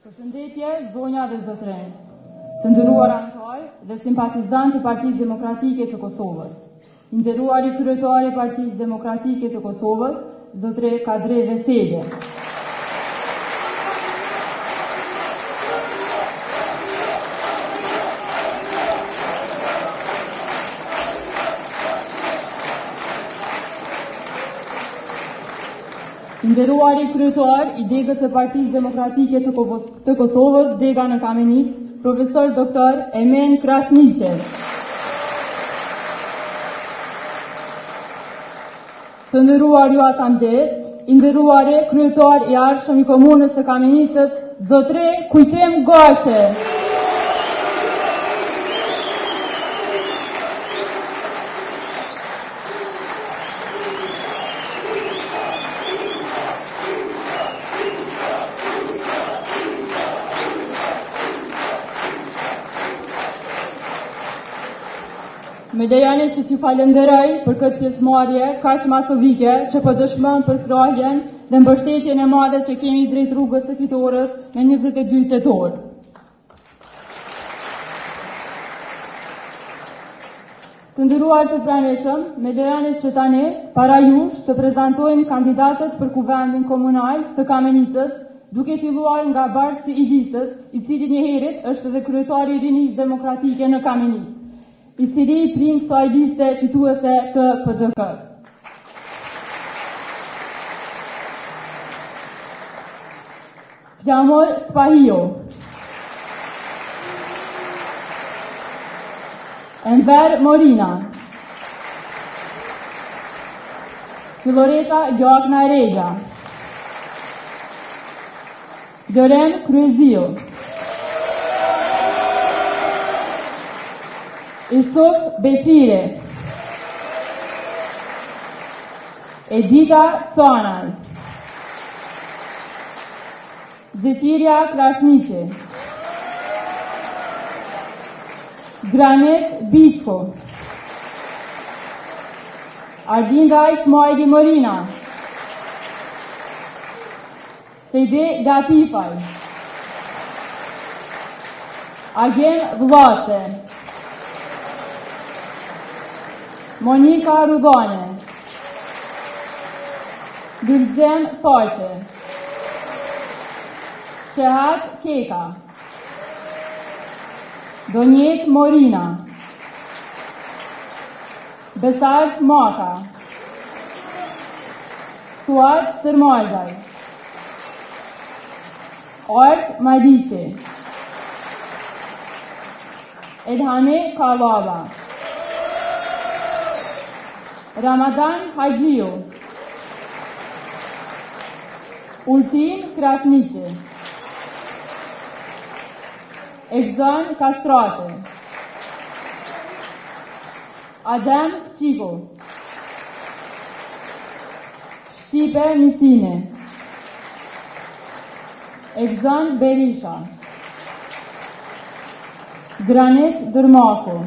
Përshëndetje, zonja dhe zotërinj, të nderuar anëtar dhe simpatizantë të Partisë Demokratike të Kosovës, i nderuari kryetari i Partisë Demokratike të Kosovës, zotre Kadre Veseli. Nderuari kryetar i degës së Partisë Demokratike të Kosovës, dega në Kamenicë, profesor doktor Emen Krasniqe. Të nderuar ju asamblees, i nderuari kryetar i arshëm i komunës së Kamenicës, zotre Kujtem Gashe. Me lejani që t'ju falenderoj për këtë pjesëmarrje kaq masovike që po dëshmon për krahjen dhe mbështetjen e madhe që kemi drejt rrugës së fitores me 22 tetor. Të nderuar të pranishëm, me lejonit që tani, para jush të prezantojmë kandidatët për kuvendin komunal të Kamenicës, duke filluar nga Bartësi i listës, i cili njëherët është edhe kryetari i Rinisë Demokratike në Kamenicë, i cili i prim kësaj liste fituese të PDK-s. Flamor Spahio, Enver Morina, Filoreta Gjoakna Regja, Dërem Kryezio, Isuf Beqire, Edita Coanaj, Zeqiria Krasniqe, Granet Biçko, Ardinda Ismaili Morina, Sejde Latifaj, Agen Vlase, Monika Rudane, Gülzem Faqe, Shehat Keka, Donjet Morina, Besart Maka, Suat Sërmajzaj, Art Madice, Elhane Kalava, Ramadan Hajiu, Ultin Krasniqe, Exon Kastrate, Adem Kçiko, Shqipe Nisine, Exon Berisha, Granit Dërmako,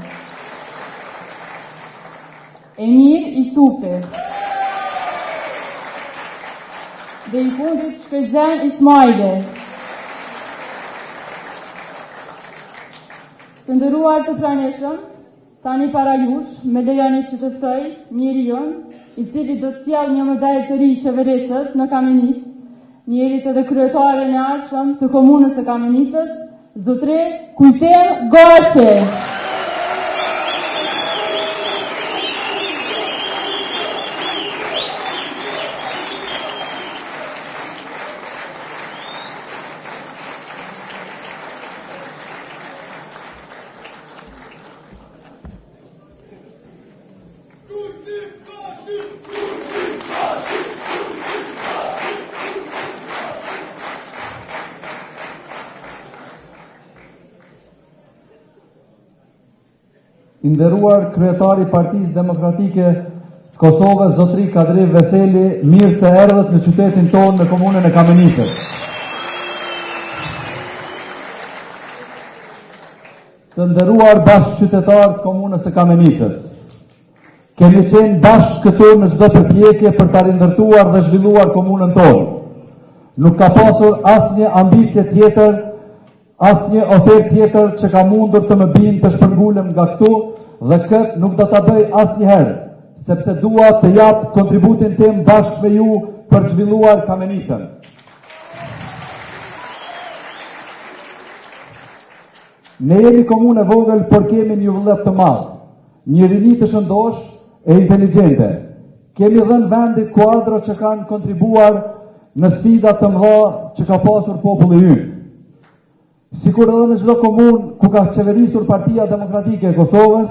Emir Isufi, dhe i fundit Shkëzen Ismaile. Të nderuar të pranishëm, tani para jush, me lejoni që të ftoj njeriun, i cili do të sjellë një model të ri qeverisës në Kamenicë, njerit edhe kryetaren e arshëm të komunës së Kamenicës, Zotre Kujtem Goshe. I nderuar kryetari Partisë Demokratike të Kosovës, Zotri Kadri Veseli, mirë se erdhët në qytetin tonë në komunën e Kamenicës. Të nderuar bashkëqytetarë të komunës së Kamenicës, kemi qenë bashkë këtu në çdo përpjekje për ta rindërtuar dhe zhvilluar komunën tonë. Nuk ka pasur asnjë ambicie tjetër, asnjë ofertë tjetër që ka mundur të më bindë të shpërngulem nga këtu, dhe këtë nuk do ta bëj asnjëherë, sepse dua të jap kontributin tim bashkë me ju për të zhvilluar Kamenicën. Ne jemi komunë e vogël, por kemi një vullnet të madh, një rini të shëndosh e inteligjente. Kemi dhënë vendit kuadro që kanë kontribuar në sfidat të mëdha që ka pasur populli ynë. Sikur edhe në çdo komunë ku ka qeverisur Partia Demokratike e Kosovës,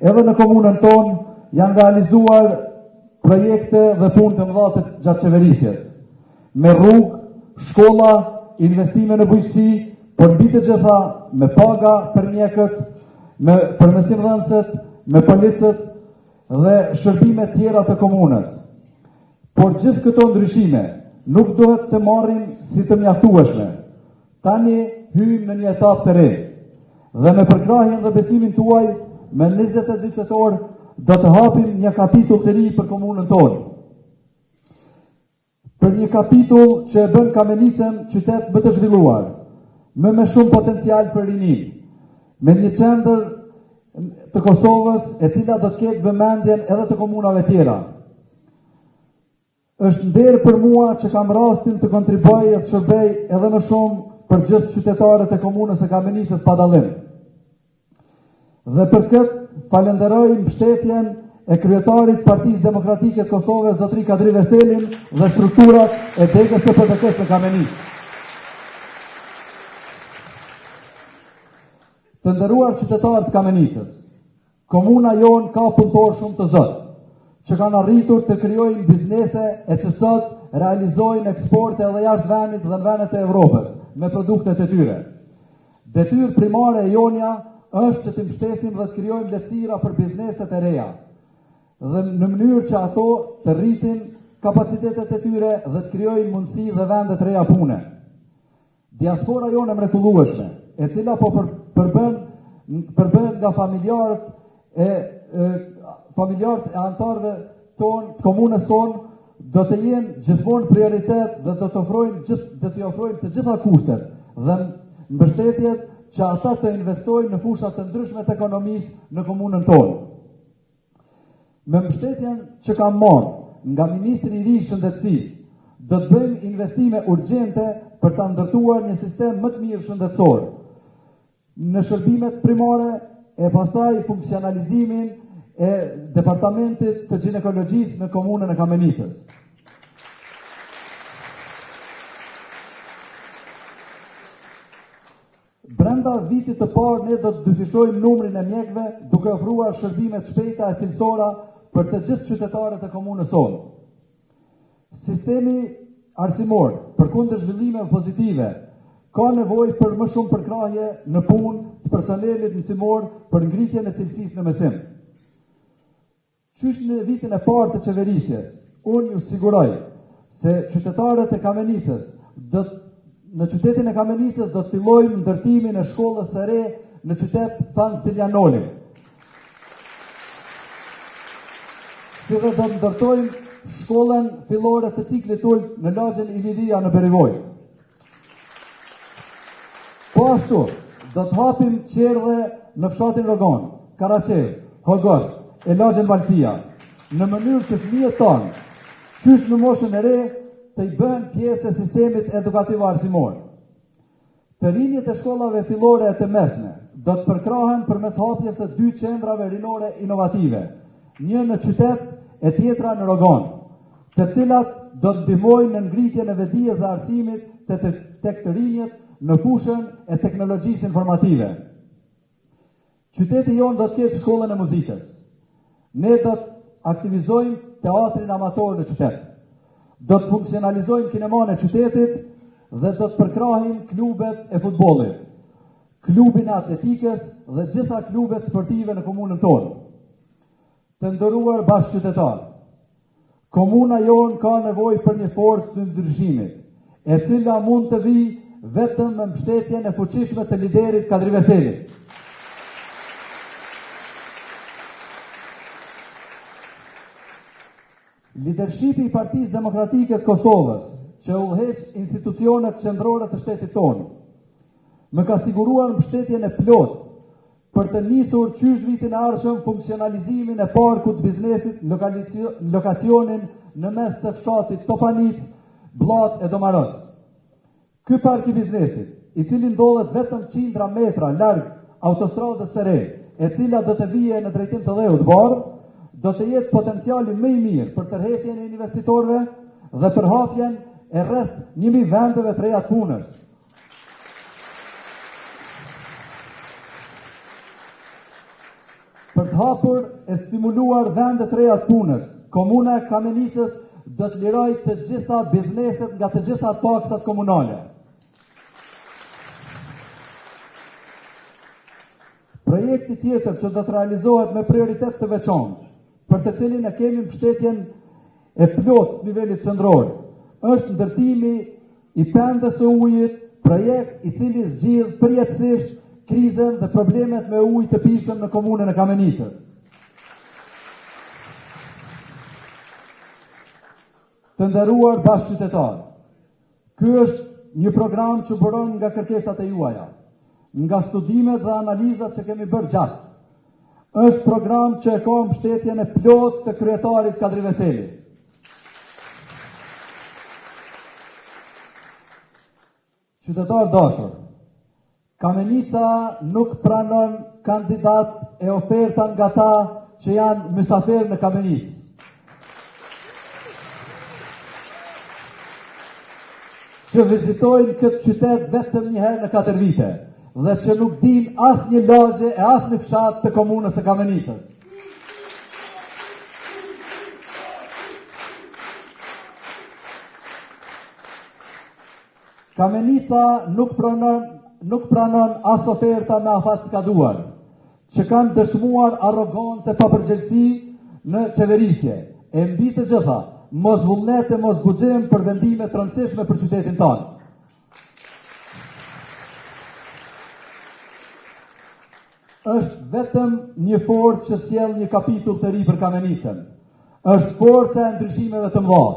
edhe në komunën tonë janë realizuar projekte dhe punë të mëdha të gjatë qeverisjes. Me rrugë, shkolla, investime në bujqësi, por mbi të gjitha me paga për mjekët, me përmesimdhënësit, me policët dhe shërbime tjera të komunës. Por gjithë këto ndryshime nuk duhet të marrim si të mjaftueshme. Tani hyjmë në një etapë të re dhe me përkrahjen dhe besimin tuaj, me 22 tetor do të hapim një kapitull të ri për komunën tonë. Për një kapitull që e bën Kamenicën qytet më të zhvilluar, me shumë potencial për rinim, me një qendër të Kosovës, e cila do të ketë vëmendjen edhe të komunave tjera. Është nder për mua që kam rastin të kontribuaj e të shërbej edhe më shumë për gjithë qytetarët e komunës së Kamenicës pa dallim. Dhe për këtë falenderoj mbështetjen e kryetarit Partisë Demokratike të Kosovës, zotëri Kadri Veselin, dhe strukturat e degës së PDK-s në Kamenicë. Të nderuar qytetarët të Kamenicës, komuna jonë ka punëtor shumë të zëtë, që kanë arritur të krijojnë biznese e që sot realizojnë eksporte edhe jashtë vendit dhe në vendet e Evropës me produktet e tyre. Detyrë primare e jonja është që të mbështesim dhe të krijojmë lehtësira për bizneset e reja dhe në mënyrë që ato të rritin kapacitetet e tyre dhe të krijojnë mundësi dhe vende të reja pune. Diaspora jonë e mrekullueshme, e cila po përbëhet nga familjarët e antarëve tonë, të komunës tonë, do të jenë gjithmonë prioritet dhe do të ofrojnë të gjitha kushtet dhe mbështetjet që ata të investojnë në fushat të ndryshme të ekonomisë në komunën tonë. Me mbështetjen që kam marrë nga Ministri i ri i Shëndetësisë, do të bëjmë investime urgjente për ta ndërtuar një sistem më të mirë shëndetësor në shërbimet primare e pastaj funksionalizimin e departamentit të ginekologjisë në komunën e Kamenicës. Brenda vitit të parë ne do të dyfishojmë numrin e mjekëve duke ofruar shërbime të shpejta e cilësora për të gjithë qytetarët e komunës sonë. Sistemi arsimor, përkundër zhvillimeve pozitive, ka nevojë për më shumë përkrahje në punë të personelit mësimor për ngritjen e cilësisë në mësim. Qysh në vitin e parë të qeverisjes, unë ju siguroj se qytetarët e Kamenicës në qytetin e Kamenicës do të fillojmë ndërtimin e shkollës së re në qytet Fan Stilianoli. Si dhe do të ndërtojmë shkollën fillore të ciklit ulët në lagjen Iliria në Berivojës. Po ashtu, do të hapim qerdhe në fshatin Rogon, Karaqev, Hogosht e lagjen Valësia, në mënyrë që fëmijët tonë, qysh në moshën e re, të i bën pjesë e sistemit edukativ arsimor. Të rinjët e shkollave fillore e të mesme do të përkrahen përmes hapjes së 2 qendrave rinore inovative, një në qytet e tjetra në Rogon, të cilat do të ndihmojnë në ngritjen e vedijes dhe arsimit tek të rinjët në fushën e teknologjisë informative. Qyteti jonë do të ketë shkollën e muzikës. Ne do të aktivizojmë teatrin amator në qytet. Do të funksionalizojmë kineman e qytetit dhe do të përkrahim klubet e futbollit, klubin e atletikës dhe gjitha klubet sportive në komunën tonë. Të nderuar bashkëqytetarë, komuna jonë ka nevojë për një forcë të ndryshimit, e cila mund të vijë vetëm me mbështetjen e fuqishme të liderit Kadri Veselit. Lidershipi i Partisë Demokratike të Kosovës, që udhëheq institucionet qendrore të shtetit tonë, më ka siguruar mbështetjen e plotë për të nisur qysh vitin e ardhshëm funksionalizimin e parkut biznesit në lokacionin në mes të fshatit Topanic, Bllat e Domaroc. Ky park i biznesit, i cili ndodhet vetëm qindra metra larg autostradës së re, e cila do të vijë në drejtim të Dheut Bardh, do të jetë potenciali më i mirë për tërheqjen e investitorëve dhe për hapjen e rreth 1000 vendeve të reja të punës. Për të hapur e stimuluar vende të reja të punës, komuna e Kamenicës do të lirojë të gjitha bizneset nga të gjitha taksat komunale. Projekti tjetër që do të realizohet me prioritet të veçantë, për të cilin e kemi mbështetjen e plot nivelit qendror, është ndërtimi i pendës së ujit, projekt i cili zgjidh përjetësisht krizën dhe problemet me ujë të pishëm në komunën e Kamenicës. Të nderuar bashkëqytetarë, ky është një program që buron nga kërkesat e juaja, nga studimet dhe analizat që kemi bërë gjatë, është program që e ka mbështetjen e plot të kryetarit Kadri Veseli. Qytetar dashur, Kamenica nuk pranon kandidat e oferta nga ta që janë mysafir në Kamenicë. Që vizitojnë këtë qytet vetëm një herë në 4 vite dhe që nuk din as një lagje e as një fshat të komunës së Kamenicës. Kamenica nuk pranon as oferta me afat skaduar, që kanë dëshmuar arrogancë e papërgjegjësi në qeverisje, e mbi të gjitha, mos vullnet e mos guxim për vendime të rëndësishme për qytetin tonë. Është vetëm një forcë që sjell një kapitull të ri për Kamenicën. Është forca e ndryshimeve të mëdha.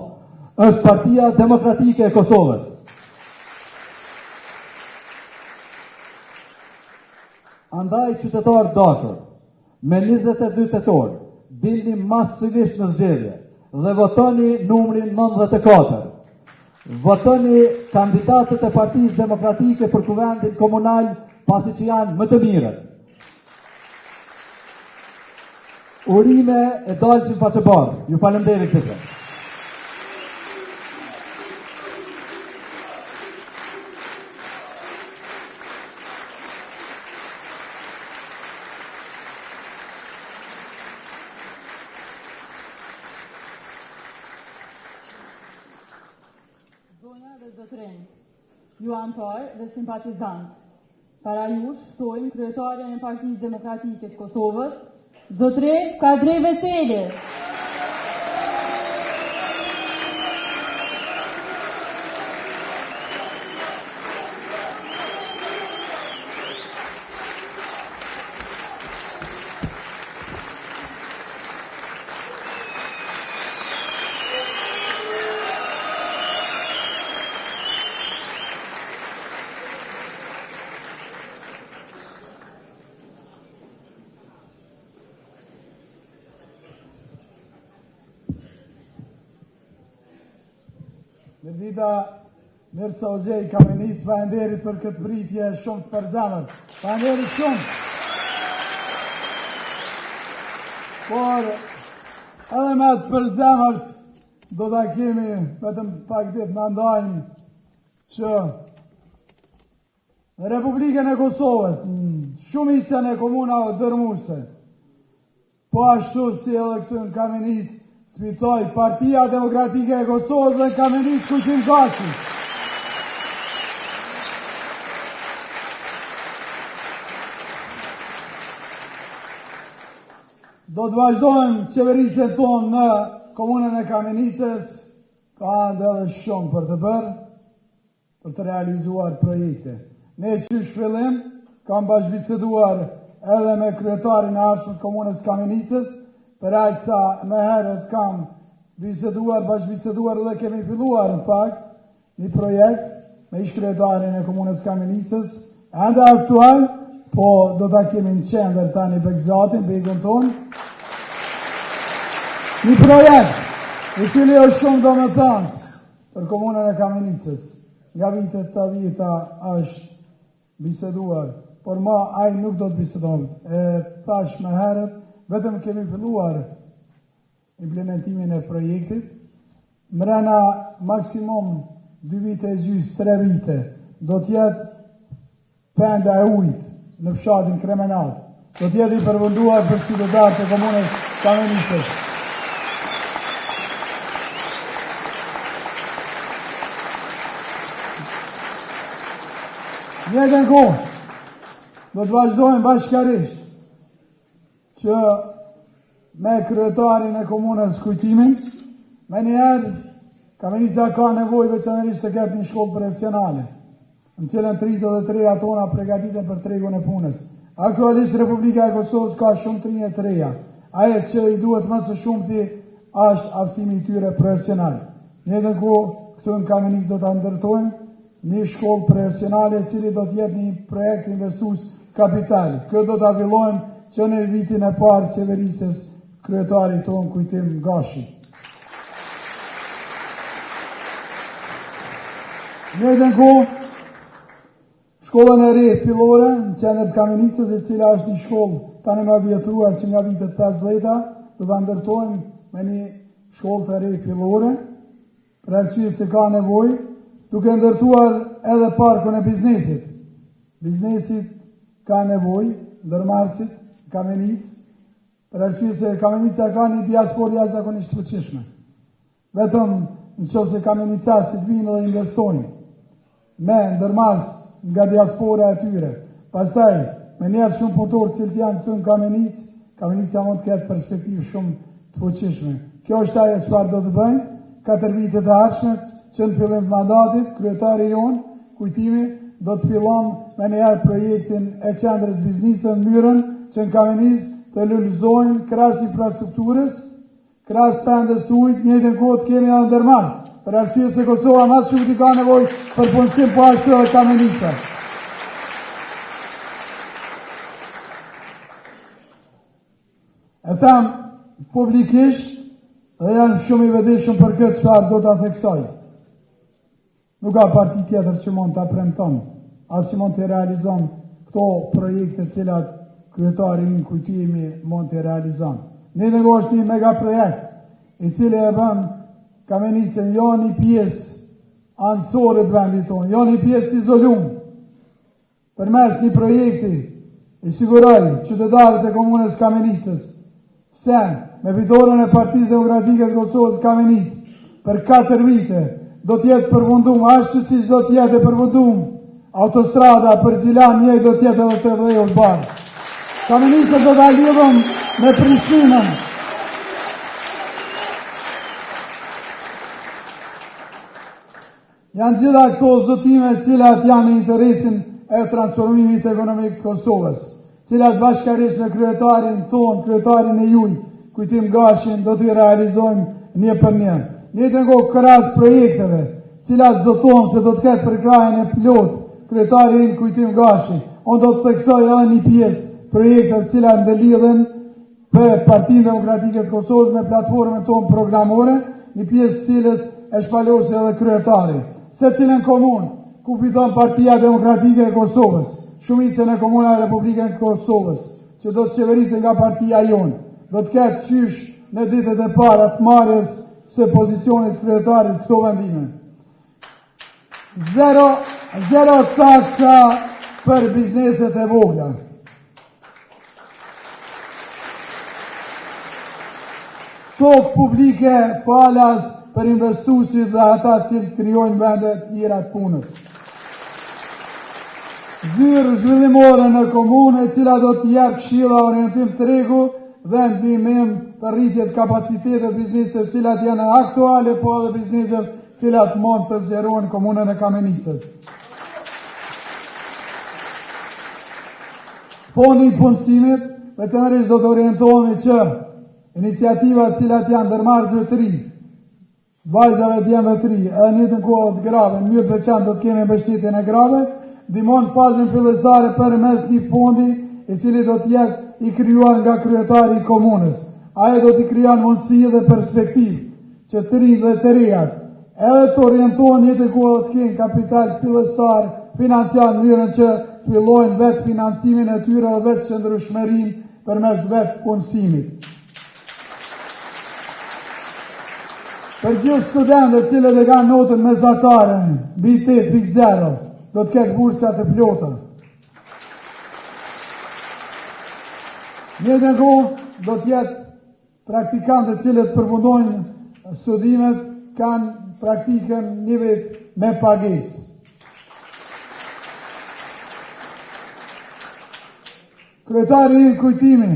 Është Partia Demokratike e Kosovës. Andaj qytetar dashur, me 22 tetor, dilni masivisht në zgjedhje dhe votoni numrin 94. Votoni kandidatët e Partisë Demokratike për kuvendin komunal, pasi që janë më të mirët. Urime e dalëshin faqebar. Ju falenderit qëtë. Zonja dhe zotrinj, ju antar dhe simpatizant, para jush ftojmë kryetarin e Partisë Demokratike të Kosovës, Zotrin Kadri Veseli. Dita mirë sa o gjej Kamenicë, falenderit për këtë britje shumë të përzemërt. Falenderit shumë. Por edhe me të përzemërt do ta kemi vetëm pak ditë në ndajmë që në Republikën e Kosovës, shumicën e komunave dërmuese, po ashtu si edhe këtu në Kamenicë, të fitoj Partia Demokratike e Kosovës dhe Kamenicë Kujtim Gashi. Do të vazhdojmë qeverisjen tonë në komunën e Kamenicës, ka edhe shumë për të bërë, për të realizuar projekte. Ne që shvillim, kam bashkëbiseduar edhe me kryetarin e arshëm të komunës Kamenicës, për aq sa me herët kam bashkëbiseduar dhe kemi filluar në fakt një projekt me ish-kryetarin e komunës Kamenicës, ende aktual, po do ta kemi në qendër tani Begzatin, begun tonë. Një projekt i cili është shumë domethënës për komunën e Kamenicës. Nga vitet të 80-ta është biseduar, por ma ai nuk do të bisedon. Thash me herët, vetëm kemi filluar implementimin e projektit, mrena maksimum 2 vite e gjys, 3 vite, do t'jetë penda e ujtë në fshatin Kremenat, do t'jetë i përvënduar për qytetarët të komunës Kamenicës. Njëtën kohë, do të vazhdojmë bashkarisht që me kryetarin e komunës Kujtimin, me njerë Kamenica ka nevojë veçanërisht të ketë një shkollë profesionale, në cilën 33 tona përgatiten për tregun e punës. Aktualisht Republika e Kosovës ka shumë trinje të reja. Ajo që i duhet më së shumti është aftësimi i tyre profesional. Njëtën kohë, këtu në Kamenicë do ta ndërtojmë një shkollë profesionale e cili do të jetë një projekt investues kapital. Këtë do ta fillojmë që në vitin e parë qeverisës kryetari tonë Kujtim Gashi. Në jetën kohë, shkollën e re fillore në qendër të Kamenicës, e cila është një shkollë tani më vjetruar që nga vitet 50, do ta ndërtojmë me një shkollë të re fillore, për arsye se ka nevojë, duke ndërtuar edhe parkun e biznesit. Biznesit ka nevojë, ndërmarrësit Kamenicë, për arsye se Kamenica ka një diasporë jashtëzakonisht të fuqishme. Vetëm nëse kamenicasit vinë dhe investojnë me ndërmarrës nga diaspora e tyre, pastaj me njerëz shumë punëtorë që janë këtu në Kamenicë, Kamenica mund të ketë perspektivë shumë të fuqishme. Kjo është ajo çfarë do të bëjmë 4 vitet e ardhshme, që në fillim të mandatit kryetari jonë Kujtimi do të fillon me njëherë projektin e qendrës biznise në Myrën, që në Kamenicë të realizojnë krahas infrastrukturës, krahas pendës të ujit, në njëjtën kohë të kemi edhe ndërmarrës, për arsye se Kosova mas shumë i ka nevojë për punësim, po ashtu edhe Kamenica. E them publikisht dhe janë shumë i vetëdijshëm për këtë çfarë do ta theksoj. Nuk ka parti tjetër që mund ta premton, as që mund të realizon këto projekte të cilat kryetari i Kujtimi mund të realizon. Ne është një mega projekt i cili e bën Kamenicën jo një pjesë anësore të vendit tonë, jo një pjesë të izoluar. Përmes një projekti i siguroj qytetarët e komunës Kamenicës se me fitoren e Partisë Demokratike të Kosovës Kamenicë për 4 vite do të jetë përfundum, ashtu siç do të jetë përfundum autostrada për Gjilan, njëjtë do të jetë edhe të Dhejut Barë. Kamenicën do ta lidhëm me Prishtinën. Janë gjitha këto zotime cilat janë në interesin e transformimit ekonomik të Kosovës, cilat bashkërisht me kryetarin ton, kryetarin e juj, Kujtim Gashin, do t'i realizojmë një për një. Njëtën kohë krahas projekteve, cilat zotohen se do të ketë përkrahjen e plot, kryetarin Kujtim Gashi, unë do të theksoj edhe një pjesë projekte cilat ndëlidhen për Partinë Demokratike të Kosovës me platformën tonë programore, një pjesë cilës e shpalosi edhe kryetari. Se cilën komunë ku fiton Partia Demokratike e Kosovës, shumicën e komuna e Republikën e Kosovës, që do të qeverisë nga partia jonë, do të ketë qysh në ditët e para të marrjes së pozicionit kryetarit këto vendime. Zero taksa për bizneset e vogla. Tokë publike falas për investuesit dhe ata që krijojnë vende të tjera të punës. Zyrë zhvillimore në komunë, e cila do të jap këshilla orientim tregu dhe ndihmim për rritje të kapacitetit bizneseve të cilat janë aktuale, po edhe bizneseve të cilat mund të zgjerohen komunën e Kamenicës. Fondi i punësimit, veçanërisht do të orientohemi që iniciativat cilat janë ndërmarrësve të ri, vajzave të jemëve të ri, e në njëjtën kohë të grave, në 100% do të kemi mbështetjen e grave, ndihmon fazën fillestare përmes një fondi i cili do të jetë i krijuar nga kryetari i komunës. Ai do të krijon mundësi dhe perspektivë që të rinj dhe të reja edhe të orientohen në njëjtën kohë të kenë kapital fillestar financiar në mënyrën që të fillojnë vetë financimin e tyre dhe vetë qëndrueshmërinë përmes vetë punësimit. Për gjithë studentët cilët e kanë notën mesatare mbi 8.0, do të ketë bursa të plota. Njëjtën kohë do të jetë praktikantët cilët përfundojnë studimet kanë praktikën një vit me pagesë. Kryetari i Kujtimi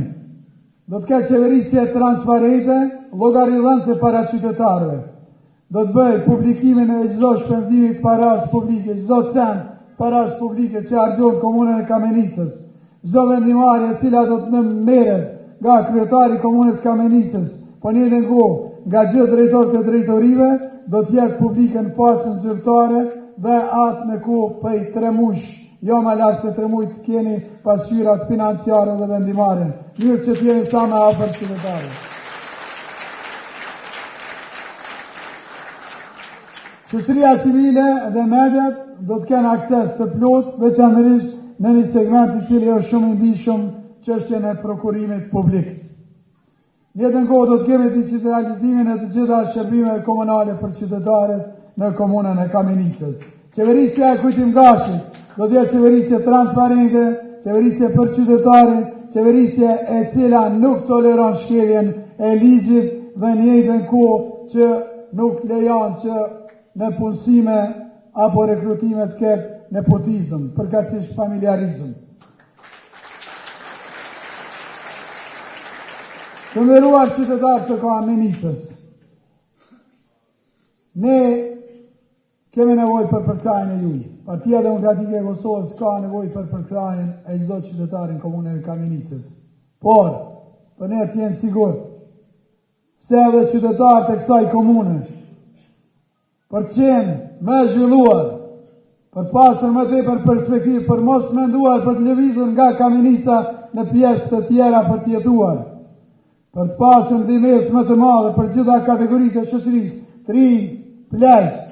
do të ketë qeverisje transparente, llogaridhënëse para qytetarëve. Do të bëj publikimin e çdo shpenzimi të paras publike, çdo cent paras publike që harxhohet komunën e Kamenicës, çdo vendimarrje e cila do të merret nga kryetari i komunës Kamenicës, po në njëjtën kohë nga gjithë drejtorët e drejtorive, do të jetë publike në faqen zyrtare dhe atë në kohë prej 3 muaj jo më lartë se 3 muaj të keni pasqyrat financiare dhe vendimare, mirë që t'jeni sa më afër qytetarëve. Qësëria civile dhe mediat do të kenë akses të plot, veçanërisht në një segment i cili është shumë i ndihshëm, çështjen e prokurimit publik. Në jetën kohë do të kemi digitalizimin e të gjitha shërbimeve komunale për qytetarët në komunën e Kamenicës. Qeverisja e kujtimgashit do të jetë qeverisje transparente, qeverisje për qytetarin, qeverisje e cila nuk toleron shkeljen e ligjit dhe në njëjtën kohë që nuk lejon që në punësime apo rekrutime të ketë nepotizëm, përkatësisht familjarizëm. Të nderuar qytetarë të Kamenicës, ne kemi nevojë për përkrajën e juaj. Partia Demokratike e Kosovës ka nevojë për përkrajën e çdo qytetari në komunën e Kamenicës. Por, për ne të jenë sigurt se edhe qytetarët e kësaj komune, për të qenë më zhvilluar, për pasur më tepër perspektivë, për mos menduar për të lëvizur nga Kamenica në pjesë të tjera për të jetuar, për të pasur ndihmës më të madhe për gjitha kategoritë e shoqërisë, të rinj, pleq,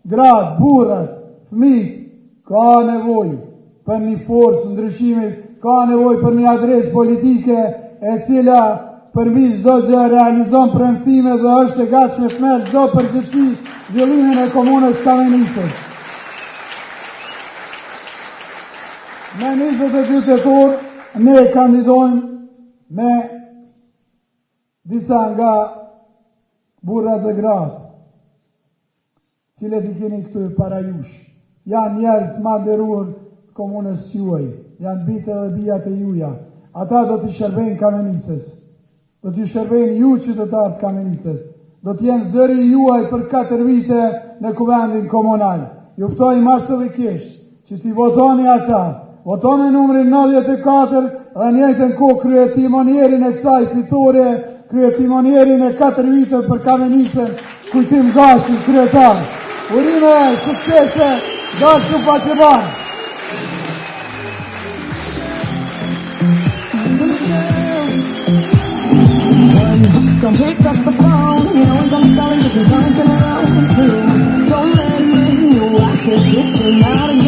gratë, burrat, fëmijë, ka nevojë për një forcë ndryshimi, ka nevojë për një adresë politike e cila përmes çdo gjë realizon premtime dhe është e gatshme të merr çdo përgjegjësi zhvillimin e komunës Kamenicës. Në 22 tetor ne kandidojmë me disa nga burrat dhe gratë, cilët i keni këtu para jush. Janë njerëz ma nderuar komunës juaj, janë bitë dhe bijat e juja. Ata do t'i shërbejnë Kamenicës, do t'i shërbejnë ju qytetarët Kamenicës, do t'jenë zëri juaj për 4 vite në kuvendin komunal. Ju ftoj masëvikisht që t'i votoni ata, votoni numrin 94 dhe njëjtën kohë kryetimonjerin e kësaj fitore, kryetimonjerin e 4 vite për Kamenicën, Kujtim Gashi, kryetar. Urime, suksese, Gashu Paçeban. Don't pick up the phone, you know I'm calling because I'm gonna open through. Don't let me know I can get them out again.